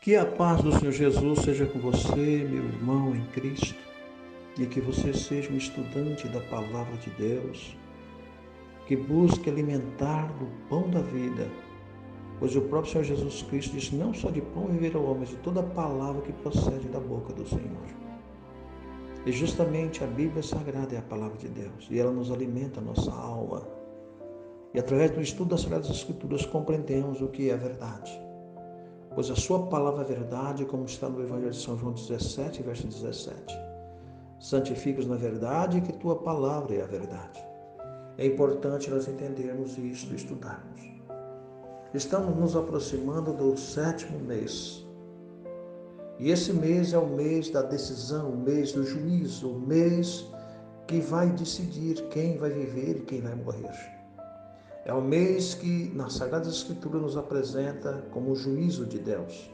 Que a paz do Senhor Jesus seja com você, meu irmão em Cristo, e que você seja um estudante da palavra de Deus, que busque alimentar do pão da vida, pois o próprio Senhor Jesus Cristo disse: não só de pão viverá o homem, mas de toda palavra que procede da boca do Senhor. E justamente a Bíblia Sagrada é a palavra de Deus, e ela nos alimenta a nossa alma. E através do estudo das Sagradas Escrituras compreendemos o que é a verdade. Pois a sua palavra é verdade, como está no Evangelho de São João 17, verso 17. Santifica-os na verdade, que tua palavra é a verdade. É importante nós entendermos isto e estudarmos. Estamos nos aproximando do 7º mês. E esse mês é o mês da decisão, o mês do juízo, o mês que vai decidir quem vai viver e quem vai morrer. É o mês que na Sagrada Escritura nos apresenta como o juízo de Deus.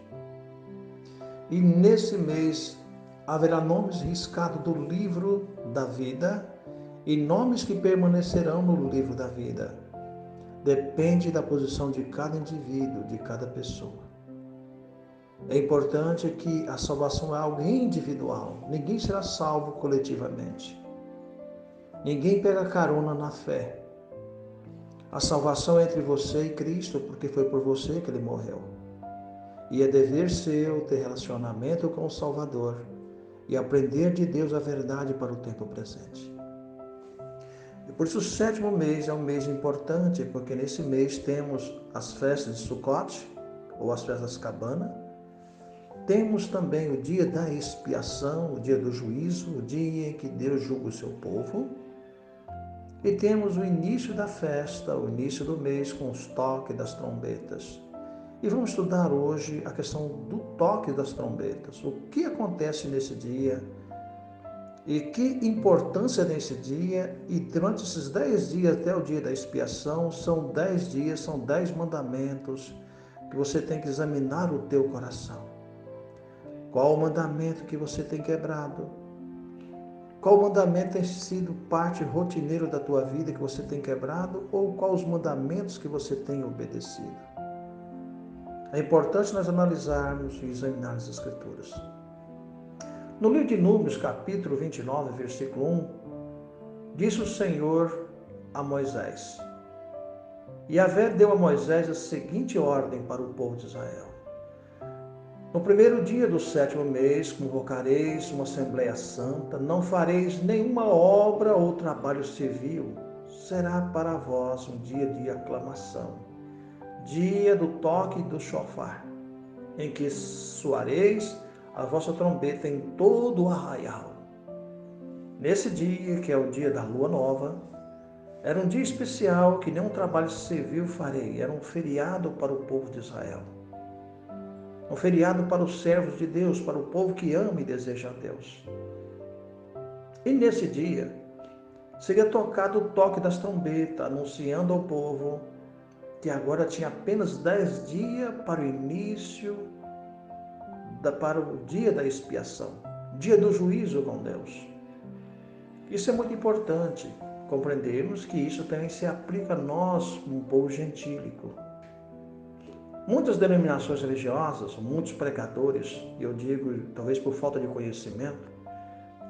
E nesse mês haverá nomes riscados do livro da vida e nomes que permanecerão no livro da vida. Depende da posição de cada indivíduo, de cada pessoa. É importante que a salvação é algo individual. Ninguém será salvo coletivamente. Ninguém pega carona na fé. A salvação é entre você e Cristo, porque foi por você que ele morreu. E é dever seu ter relacionamento com o Salvador e aprender de Deus a verdade para o tempo presente. E por isso o 7º mês é um mês importante, porque nesse mês temos as festas de Sucote, ou as festas da cabana. Temos também o dia da expiação, o dia do juízo, o dia em que Deus julga o seu povo. E temos o início da festa, o início do mês, com os toques das trombetas. E vamos estudar hoje a questão do toque das trombetas. O que acontece nesse dia e que importância nesse dia. E durante esses 10 dias até o dia da expiação, são 10 dias, são 10 mandamentos que você tem que examinar o teu coração. Qual o mandamento que você tem quebrado? Qual mandamento tem sido parte rotineira da tua vida que você tem quebrado? Ou quais os mandamentos que você tem obedecido? É importante nós analisarmos e examinarmos as Escrituras. No livro de Números, capítulo 29, versículo 1, disse o Senhor a Moisés: E Yahvé deu a Moisés a seguinte ordem para o povo de Israel: No primeiro dia do 7º mês, convocareis uma Assembleia Santa, não fareis nenhuma obra ou trabalho civil, será para vós um dia de aclamação, dia do toque do chofar, em que soareis a vossa trombeta em todo o arraial. Nesse dia, que é o dia da lua nova, era um dia especial que nenhum trabalho civil farei, era um feriado para o povo de Israel. Um feriado para os servos de Deus, para o povo que ama e deseja a Deus. E nesse dia, seria tocado o toque das trombetas, anunciando ao povo que agora tinha apenas 10 dias para o início, para o dia da expiação, dia do juízo com Deus. Isso é muito importante, compreendermos que isso também se aplica a nós, um povo gentílico. Muitas denominações religiosas, muitos pregadores, eu digo talvez por falta de conhecimento,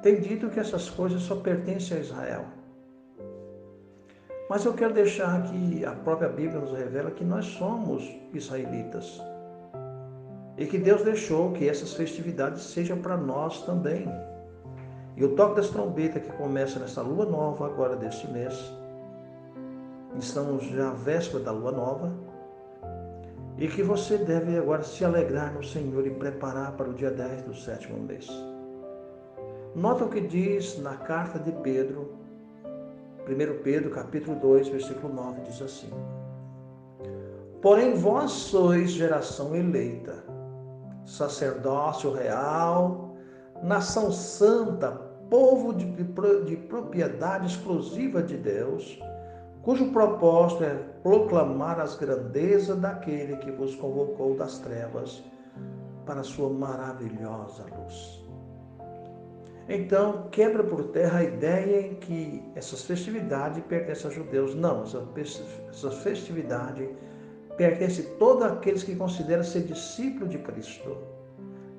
têm dito que essas coisas só pertencem a Israel. Mas eu quero deixar que a própria Bíblia nos revela que nós somos israelitas e que Deus deixou que essas festividades sejam para nós também. E o toque das trombetas que começa nessa lua nova agora deste mês, estamos já à véspera da lua nova, e que você deve agora se alegrar no Senhor e preparar para o dia 10 do 7º mês. Nota o que diz na carta de Pedro, 1 Pedro, capítulo 2, versículo 9, diz assim: Porém vós sois geração eleita, sacerdócio real, nação santa, povo de propriedade exclusiva de Deus, cujo propósito é proclamar as grandezas daquele que vos convocou das trevas para a sua maravilhosa luz. Então, quebra por terra a ideia em que essas festividades pertencem a judeus. Não, essas festividades pertence a todos aqueles que consideram ser discípulo de Cristo.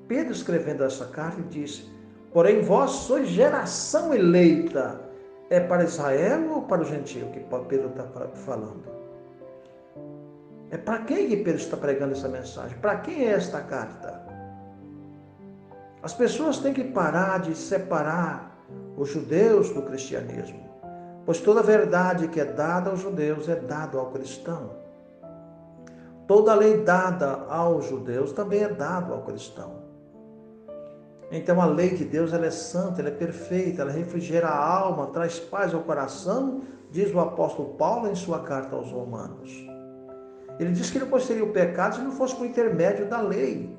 Pedro, escrevendo essa carta, disse: porém vós sois geração eleita. É para Israel ou para o gentio que Pedro está falando? É para quem que Pedro está pregando essa mensagem? Para quem é esta carta? As pessoas têm que parar de separar os judeus do cristianismo, pois toda a verdade que é dada aos judeus é dada ao cristão. Toda a lei dada aos judeus também é dada ao cristão. Então a lei de Deus, ela é santa, ela é perfeita, ela refrigera a alma, traz paz ao coração, diz o apóstolo Paulo em sua carta aos Romanos. Ele diz que não conheceria o pecado se não fosse por intermédio da lei.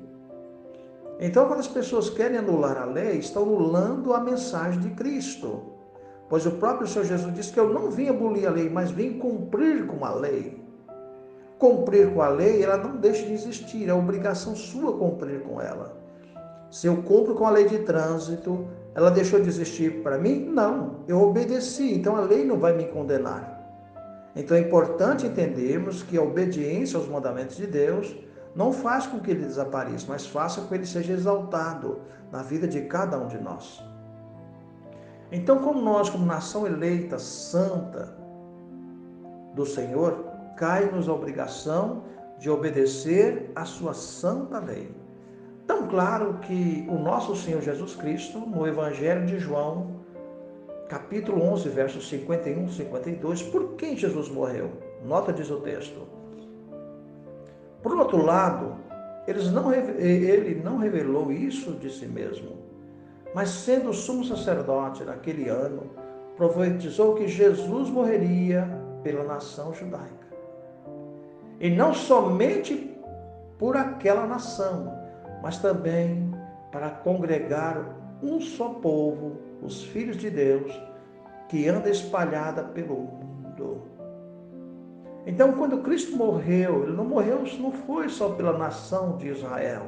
Então, quando as pessoas querem anular a lei, estão anulando a mensagem de Cristo. Pois o próprio Senhor Jesus disse que eu não vim abolir a lei, mas vim cumprir com a lei. Cumprir com a lei, ela não deixa de existir, é obrigação sua cumprir com ela. Se eu cumpro com a lei de trânsito, ela deixou de existir para mim? Não, eu obedeci, então a lei não vai me condenar. Então é importante entendermos que a obediência aos mandamentos de Deus não faz com que ele desapareça, mas faça com que ele seja exaltado na vida de cada um de nós. Então, como nós, como nação eleita, santa do Senhor, cai-nos a obrigação de obedecer à sua santa lei. Tão claro que o nosso Senhor Jesus Cristo, no Evangelho de João, capítulo 11, versos 51 e 52, por quem Jesus morreu? Nota, diz o texto. Por outro lado, ele não revelou isso de si mesmo, mas sendo sumo sacerdote naquele ano, profetizou que Jesus morreria pela nação judaica. E não somente por aquela nação, mas também para congregar um só povo, os filhos de Deus, que anda espalhada pelo mundo. Então, quando Cristo morreu, ele não foi só pela nação de Israel.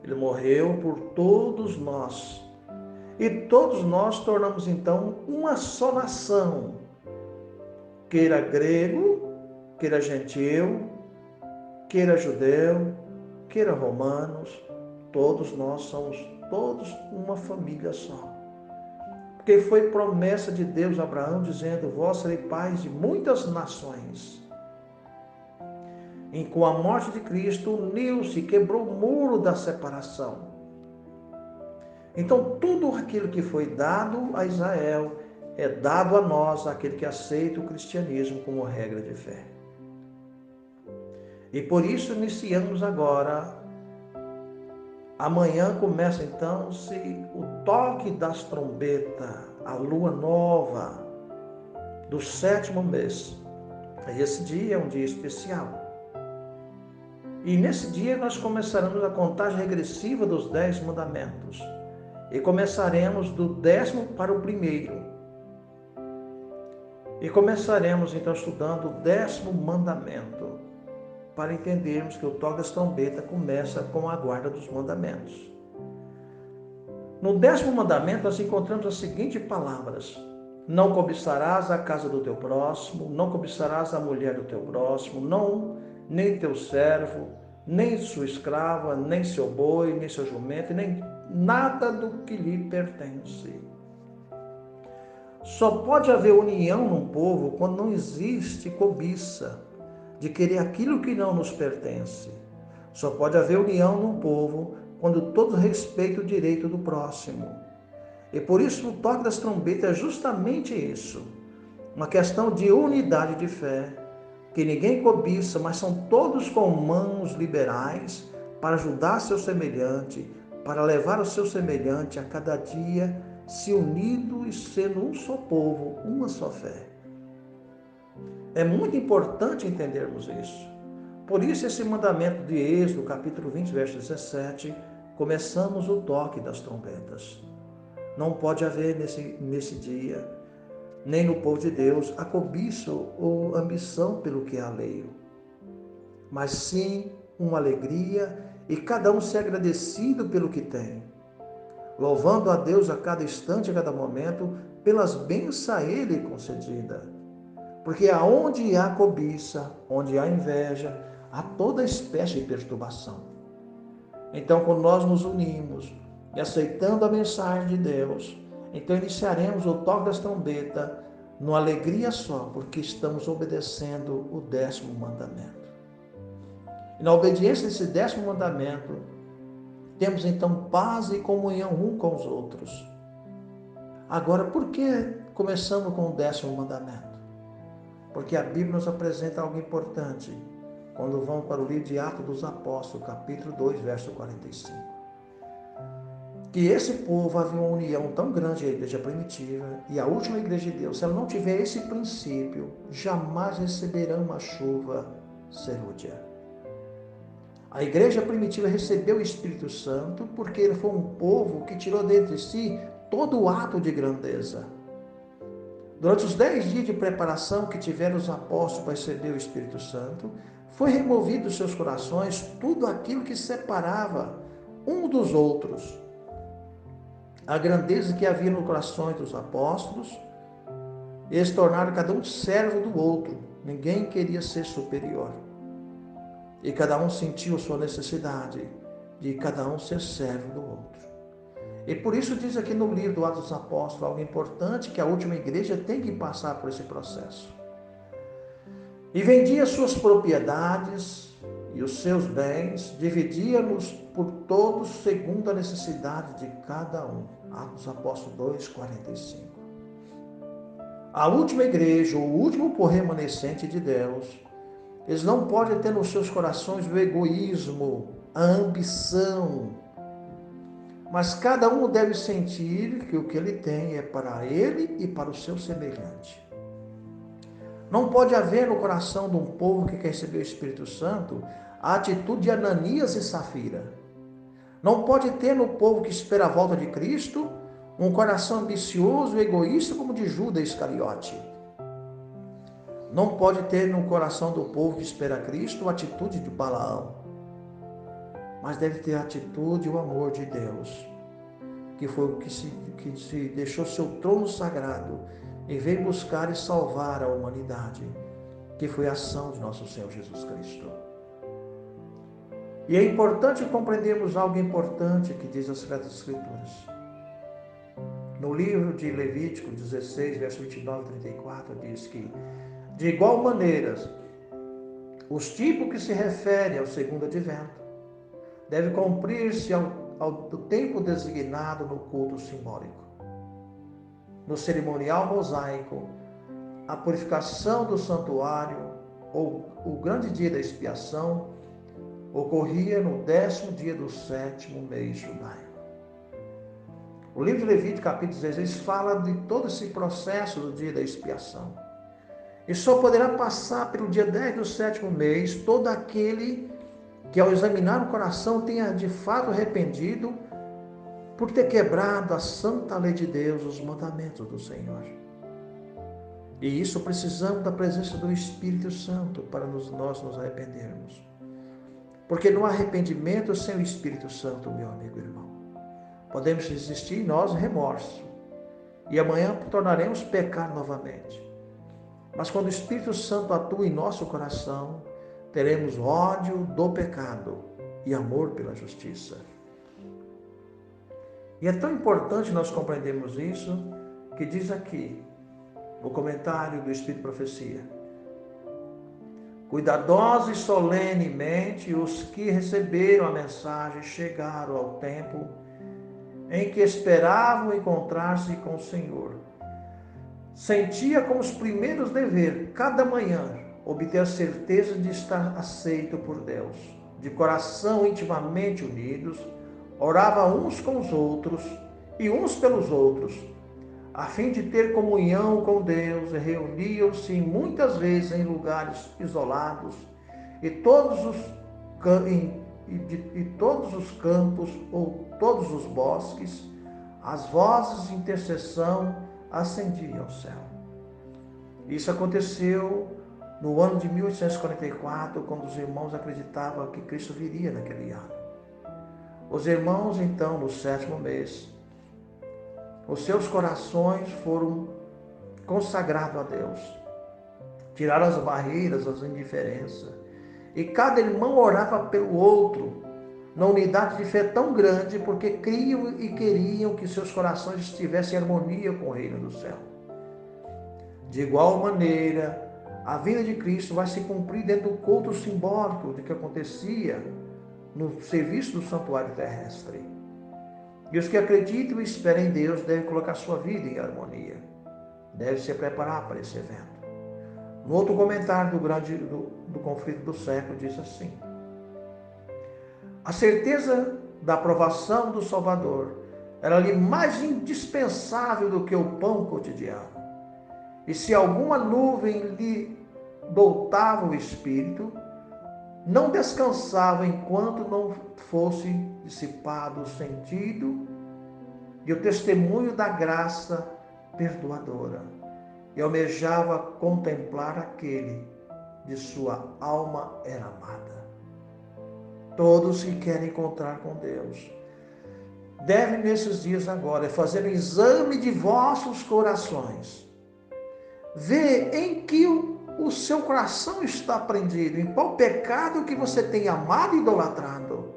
Ele morreu por todos nós. E todos nós tornamos então uma só nação. Queira grego, queira gentil, queira judeu, queira romanos, todos nós somos todos uma família só. Porque foi promessa de Deus a Abraão, dizendo: vós sereis pais de muitas nações. E com a morte de Cristo, uniu-se, quebrou o muro da separação. Então, tudo aquilo que foi dado a Israel é dado a nós, aquele que aceita o cristianismo como regra de fé. E por isso iniciamos agora. Amanhã começa então-se o toque das trombetas, a lua nova do 7º mês. E esse dia é um dia especial. E nesse dia nós começaremos a contagem regressiva dos 10 mandamentos. E começaremos do 10º para o 1º. E começaremos então estudando o 10º mandamento, para entendermos que o toque das trombetas começa com a guarda dos mandamentos. No 10º mandamento nós encontramos as seguintes palavras: não cobiçarás a casa do teu próximo, não cobiçarás a mulher do teu próximo, não, nem teu servo, nem sua escrava, nem seu boi, nem seu jumento, nem nada do que lhe pertence. Só pode haver união num povo quando não existe cobiça de querer aquilo que não nos pertence. Só pode haver união num povo quando todos respeitam o direito do próximo. E por isso o toque das trombetas é justamente isso. Uma questão de unidade de fé, que ninguém cobiça, mas são todos com mãos liberais para ajudar seu semelhante, para levar o seu semelhante a cada dia se unido e sendo um só povo, uma só fé. É muito importante entendermos isso. Por isso, esse mandamento de Êxodo, capítulo 20, verso 17, começamos o toque das trombetas. Não pode haver nesse dia, nem no povo de Deus, a cobiça ou ambição pelo que é alheio, mas sim uma alegria e cada um ser agradecido pelo que tem, louvando a Deus a cada instante, a cada momento, pelas bênçãos a Ele concedidas. Porque aonde há cobiça, onde há inveja, há toda espécie de perturbação. Então, quando nós nos unimos e aceitando a mensagem de Deus, então iniciaremos o toque das trombetas numa alegria só, porque estamos obedecendo o 10º mandamento. E na obediência desse 10º mandamento, temos então paz e comunhão um com os outros. Agora, por que começamos com o 10º mandamento? Porque a Bíblia nos apresenta algo importante quando vamos para o livro de Atos dos Apóstolos, capítulo 2, verso 45. Que esse povo havia uma união tão grande, a igreja primitiva, e a última igreja de Deus, se ela não tiver esse princípio, jamais receberá uma chuva serúdia. A igreja primitiva recebeu o Espírito Santo porque ele foi um povo que tirou dentro de si todo o ato de grandeza. Durante os 10 dias de preparação que tiveram os apóstolos para receber o Espírito Santo, foi removido dos seus corações tudo aquilo que separava um dos outros. A grandeza que havia nos corações dos apóstolos, eles tornaram cada um servo do outro. Ninguém queria ser superior. E cada um sentiu sua necessidade de cada um ser servo do outro. E por isso diz aqui no livro do Atos dos Apóstolos algo importante, que a última igreja tem que passar por esse processo. E vendia suas propriedades e os seus bens, dividia-los por todos segundo a necessidade de cada um. Atos dos Apóstolos 2, 45. A última igreja, o último povo remanescente de Deus, eles não podem ter nos seus corações o egoísmo, a ambição, mas cada um deve sentir que o que ele tem é para ele e para o seu semelhante. Não pode haver no coração de um povo que quer receber o Espírito Santo a atitude de Ananias e Safira. Não pode ter no povo que espera a volta de Cristo um coração ambicioso e egoísta como de Judas Iscariote. Não pode ter no coração do povo que espera Cristo a atitude de Balaão. Mas deve ter a atitude e o amor de Deus, que foi o que se deixou seu trono sagrado e veio buscar e salvar a humanidade, que foi a ação de nosso Senhor Jesus Cristo. E é importante compreendermos algo importante que diz as Sagradas Escrituras. No livro de Levítico 16, verso 29 e 34, diz que, de igual maneira, os tipos que se referem ao segundo advento deve cumprir-se ao tempo designado no culto simbólico. No cerimonial mosaico, a purificação do santuário, ou o grande dia da expiação, ocorria no 10º dia do 7º mês judaico. O livro de Levítico, capítulo 16, fala de todo esse processo do dia da expiação. E só poderá passar pelo dia 10 do 7º mês todo aquele que, ao examinar o coração, tenha de fato arrependido por ter quebrado a santa lei de Deus, os mandamentos do Senhor. E isso precisamos da presença do Espírito Santo para nós nos arrependermos. Porque não há arrependimento sem o Espírito Santo, meu amigo e irmão. Podemos existir em nós remorso, e amanhã tornaremos pecar novamente. Mas quando o Espírito Santo atua em nosso coração, teremos ódio do pecado e amor pela justiça. E é tão importante nós compreendermos isso, que diz aqui, o comentário do Espírito de Profecia: cuidadosos e solenemente os que receberam a mensagem chegaram ao tempo em que esperavam encontrar-se com o Senhor. Sentia como os primeiros dever, cada manhã, obter a certeza de estar aceito por Deus. De coração intimamente unidos, orava uns com os outros e uns pelos outros, a fim de ter comunhão com Deus, e reuniam-se muitas vezes em lugares isolados, e todos os campos ou todos os bosques, as vozes de intercessão ascendiam ao céu. Isso aconteceu no ano de 1844, quando os irmãos acreditavam que Cristo viria naquele ano. Os irmãos, então, no 7º mês, os seus corações foram consagrados a Deus. tirar as barreiras, as indiferenças. E cada irmão orava pelo outro, na unidade de fé tão grande, porque criam e queriam que seus corações estivessem em harmonia com o reino do céu. De igual maneira, a vinda de Cristo vai se cumprir dentro do culto simbólico de que acontecia no serviço do santuário terrestre. E os que acreditam e esperam em Deus devem colocar sua vida em harmonia. Devem se preparar para esse evento. No outro comentário do conflito do século diz assim: a certeza da aprovação do Salvador era-lhe mais indispensável do que o pão cotidiano. E se alguma nuvem lhe doutava o espírito, não descansava enquanto não fosse dissipado o sentido e o testemunho da graça perdoadora, e almejava contemplar aquele de sua alma era amada. Todos que querem encontrar com Deus devem nesses dias agora fazer um exame de vossos corações, ver em que o seu coração está prendido, em qual pecado que você tem amado e idolatrado,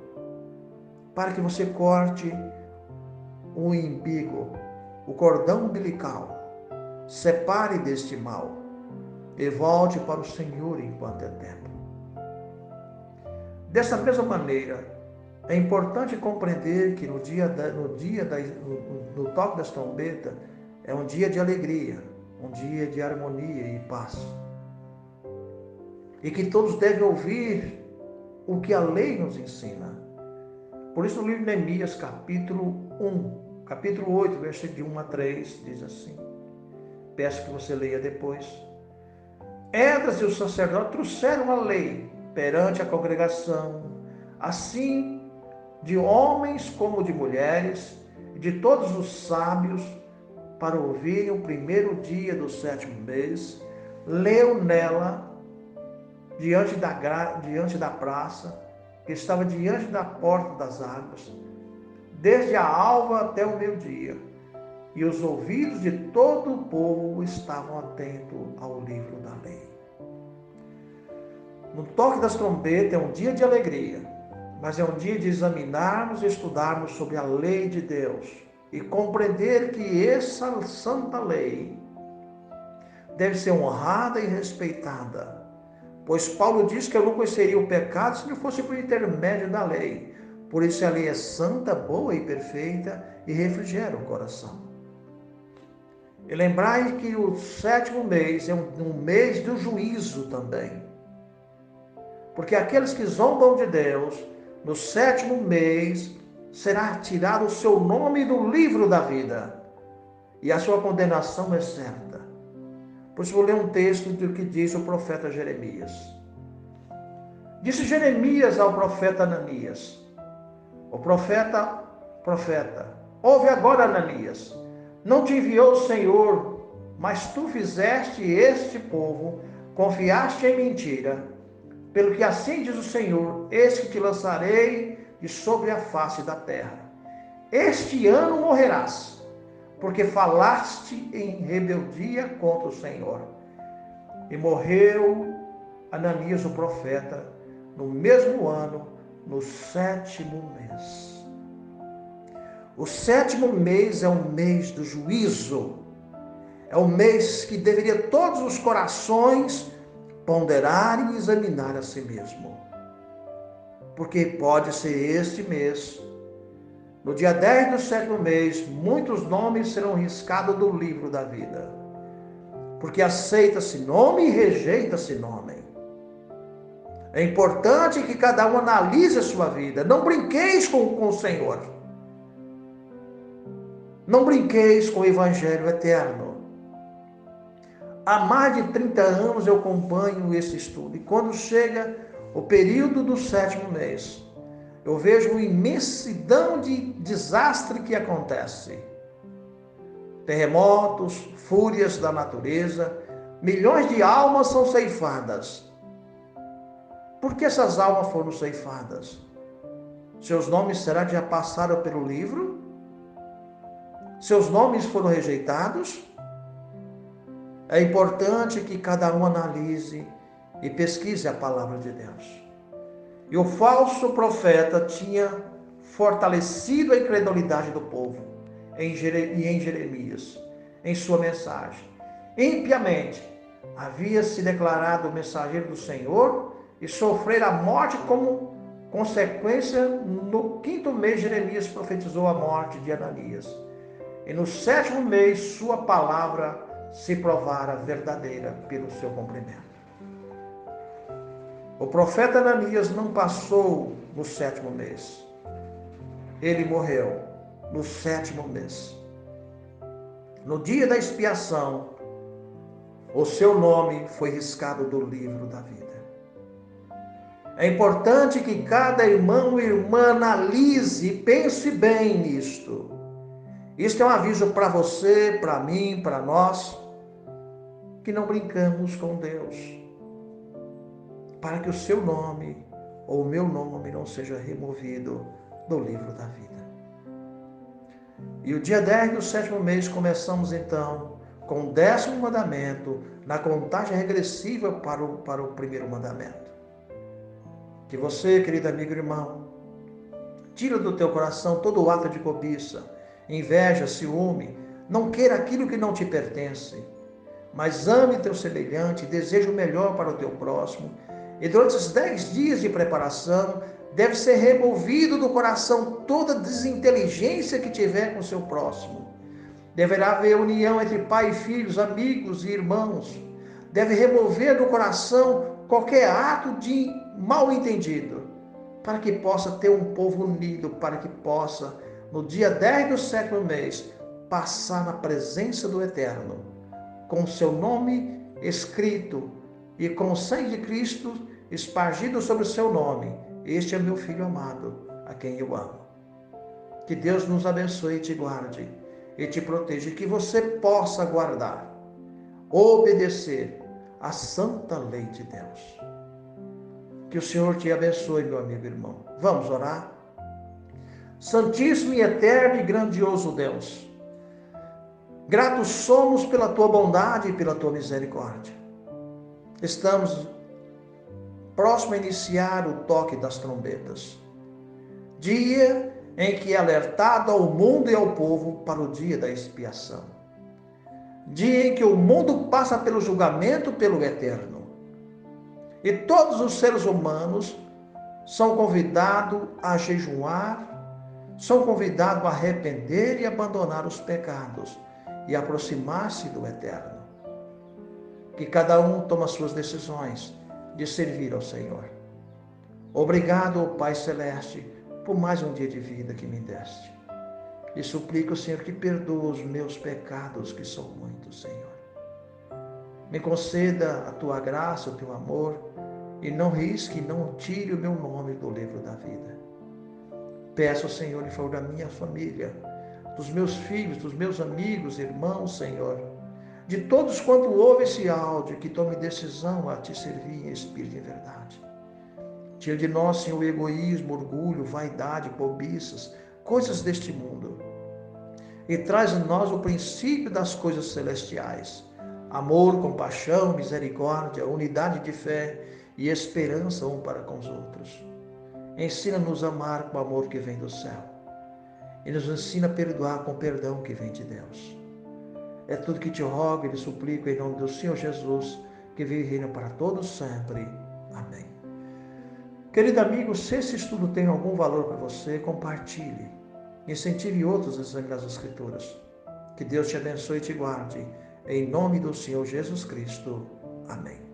para que você corte o umbigo, o cordão umbilical, separe deste mal e volte para o Senhor enquanto é tempo. Dessa mesma maneira, é importante compreender que no toque das trombetas é um dia de alegria, um dia de harmonia e paz. E que todos devem ouvir o que a lei nos ensina. Por isso, no livro de Neemias, capítulo 8, versículo de 1 a 3, diz assim. Peço que você leia depois. Esdras e os sacerdotes trouxeram a lei perante a congregação, assim de homens como de mulheres, e de todos os sábios, para ouvirem o primeiro dia do 7º mês. Leu nela, diante da praça, que estava diante da porta das águas, desde a alva até o meio-dia, e os ouvidos de todo o povo estavam atentos ao livro da lei. No toque das trombetas é um dia de alegria, mas é um dia de examinarmos e estudarmos sobre a lei de Deus e compreender que essa santa lei deve ser honrada e respeitada, pois Paulo diz que eu não conheceria o pecado se não fosse por intermédio da lei. Por isso a lei é santa, boa e perfeita e refrigera o coração. E lembrai que o 7º mês é um mês do juízo também. Porque aqueles que zombam de Deus, no 7º mês, será tirado o seu nome do livro da vida. E a sua condenação é certa. Por isso vou ler um texto do que diz o profeta Jeremias. Disse Jeremias ao profeta Ananias: o profeta, ouve agora, Ananias, não te enviou o Senhor, mas tu fizeste este povo, confiaste em mentira. Pelo que assim diz o Senhor, eis que te lançarei de sobre a face da terra. Este ano morrerás, porque falaste em rebeldia contra o Senhor. E morreu Ananias o profeta, no mesmo ano, no 7º mês. O 7º mês é um mês do juízo. É um mês que deveria todos os corações ponderar e examinar a si mesmo. Porque pode ser este mês, no dia 10 do 7º mês, muitos nomes serão riscados do livro da vida. Porque aceita-se nome e rejeita-se nome. É importante que cada um analise a sua vida. Não brinqueis com o Senhor. Não brinqueis com o Evangelho eterno. Há mais de 30 anos eu acompanho esse estudo. E quando chega o período do 7º mês, eu vejo uma imensidão de desastre que acontece. Terremotos, fúrias da natureza, milhões de almas são ceifadas. Por que essas almas foram ceifadas? Seus nomes será que já passaram pelo livro? Seus nomes foram rejeitados? É importante que cada um analise e pesquise a palavra de Deus. E o falso profeta tinha fortalecido a incredulidade do povo em Jeremias, em sua mensagem. Impiamente havia se declarado o mensageiro do Senhor e sofrer a morte como consequência. No 5º mês, Jeremias profetizou a morte de Ananias. E no 7º mês, sua palavra se provara verdadeira pelo seu cumprimento. O profeta Ananias não passou no 7º mês. Ele morreu no 7º mês. No dia da expiação, o seu nome foi riscado do livro da vida. É importante que cada irmão e irmã analise e pense bem nisto. Isto é um aviso para você, para mim, para nós, que não brincamos com Deus, para que o seu nome ou o meu nome não seja removido do livro da vida. E o dia 10 do 7º mês começamos então com o 10º mandamento, na contagem regressiva para o primeiro mandamento. Que você, querido amigo e irmão, tira do teu coração todo o ato de cobiça, inveja, ciúme, não queira aquilo que não te pertence, mas ame teu semelhante, deseje o melhor para o teu próximo. E durante os 10 dias de preparação, deve ser removido do coração toda desinteligência que tiver com o seu próximo. Deverá haver união entre pai e filhos, amigos e irmãos. Deve remover do coração qualquer ato de mal entendido, para que possa ter um povo unido, para que possa, no dia 10 do 7º mês, passar na presença do Eterno, com o seu nome escrito e com o sangue de Cristo espargido sobre o seu nome. Este é meu filho amado, a quem eu amo. Que Deus nos abençoe e te guarde e te proteja, que você possa guardar, obedecer à santa lei de Deus. Que o Senhor te abençoe, meu amigo e irmão. Vamos orar? Santíssimo e eterno e grandioso Deus, gratos somos pela tua bondade e pela tua misericórdia. Estamos próximo a iniciar o toque das trombetas, dia em que é alertado ao mundo e ao povo para o dia da expiação, dia em que o mundo passa pelo julgamento pelo Eterno, e todos os seres humanos são convidados a jejuar, são convidados a arrepender e abandonar os pecados e aproximar-se do Eterno. Que cada um toma suas decisões de servir ao Senhor. Obrigado, Pai Celeste, por mais um dia de vida que me deste. E suplico, Senhor, que perdoe os meus pecados, que são muitos, Senhor. Me conceda a tua graça, o teu amor, e não risque, não tire o meu nome do livro da vida. Peço, Senhor, em favor da minha família, dos meus filhos, dos meus amigos, irmãos, Senhor, de todos quanto ouve esse áudio, que tome decisão a te servir em espírito e em verdade. Tira de nós, Senhor, o egoísmo, orgulho, vaidade, cobiças, coisas deste mundo. E traz em nós o princípio das coisas celestiais. Amor, compaixão, misericórdia, unidade de fé e esperança um para com os outros. Ensina-nos a amar com o amor que vem do céu. E nos ensina a perdoar com o perdão que vem de Deus. É tudo que te rogo e te suplico em nome do Senhor Jesus, que vive e reina para todos sempre. Amém. Querido amigo, se esse estudo tem algum valor para você, compartilhe. Incentive outros a examinar as Escrituras. Que Deus te abençoe e te guarde. Em nome do Senhor Jesus Cristo. Amém.